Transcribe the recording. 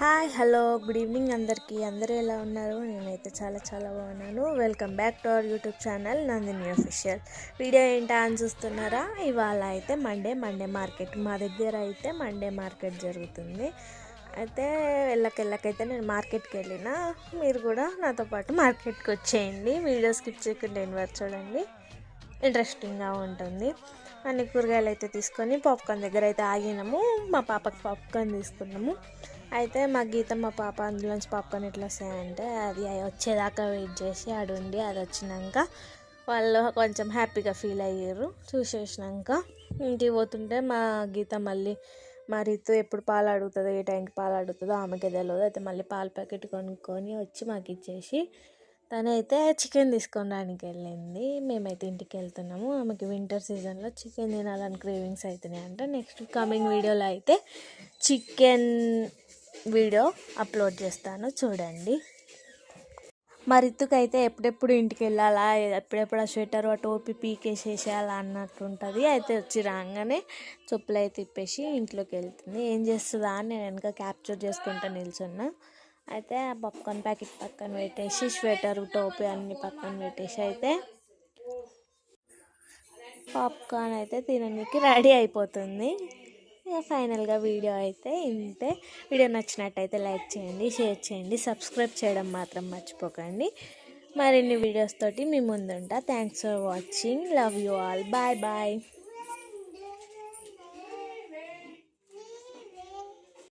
Hi hello good evening అందరూ ఎలా ఉన్నారు? నేనైతే చాలా బాగున్నాను. Welcome back to our YouTube channel Nandini official. Video ఏంటా అని చూస్తున్నారా? ఇవాళ అయితే మండే మార్కెట్ మా దగ్గర అయితే మండే మార్కెట్ జరుగుతుంది. అయితే వెళ్ళకైతే నేను మార్కెట్కి వెళ్ళిన, మీరు కూడా నాతో పాటు మార్కెట్కి వచ్చేయండి. వీడియో స్కిప్ చేయకుండా వరకు చూడండి, ఇంట్రెస్టింగ్గా ఉంటుంది. అన్ని కూరగాయలు అయితే తీసుకొని పాప్కార్న్ దగ్గర అయితే ఆగినాము. మా పాపకి పాప్కార్న్ తీసుకున్నాము. అయితే మా మా పాప అందులోంచి పాప్కార్న్ ఎట్లా వస్తాయంటే అది వచ్చేదాకా వెయిట్ చేసి ఆడుండి అది వచ్చినాక వాళ్ళు కొంచెం హ్యాపీగా ఫీల్ అయ్యారు. చూసేసినాక ఇంటికి పోతుంటే మా గీత మళ్ళీ మా రీతు ఎప్పుడు పాలు అడుగుతుందో, ఏ టైంకి పాలు అడుగుతుందో ఆమెకి తెలియదు. అయితే మళ్ళీ పాల ప్యాకెట్ కొనుక్కొని వచ్చి మాకు ఇచ్చేసి తనైతే చికెన్ తీసుకోవడానికి వెళ్ళింది. మేమైతే ఇంటికి వెళ్తున్నాము. ఆమెకి వింటర్ సీజన్లో చికెన్ తినాలని క్రేవింగ్స్ అవుతున్నాయి అంట. నెక్స్ట్ కమింగ్ వీడియోలో అయితే చికెన్ వీడియో అప్లోడ్ చేస్తాను, చూడండి. మా రితుకైతే ఎప్పుడెప్పుడు ఇంటికి వెళ్ళాలా, ఎప్పుడెప్పుడు ఆ స్వెటర్ ఆ టోపీ పీకేసేసేయాలా అన్నట్టు ఉంటుంది. అయితే వచ్చి రాగానే చెప్పులు అయితే తిప్పేసి ఇంట్లోకి వెళ్తుంది. ఏం చేస్తుందా అని నేను వెనక క్యాప్చర్ చేసుకుంటూ నిల్చున్నా. అయితే ఆ పాప్కార్న్ ప్యాకెట్ పక్కన పెట్టేసి స్వెటర్ టోపీ అన్ని పక్కన పెట్టేసి అయితే పాప్కార్న్ అయితే తినడానికి రెడీ అయిపోతుంది. ఇక ఫైనల్గా వీడియో అయితే ఇంతే. వీడియో నచ్చినట్టయితే లైక్ చేయండి, షేర్ చేయండి, సబ్స్క్రైబ్ చేయడం మాత్రం మర్చిపోకండి. మరిన్ని వీడియోస్ తోటి మీ ముందుంటా. Thanks for watching. Love you all. Bye bye.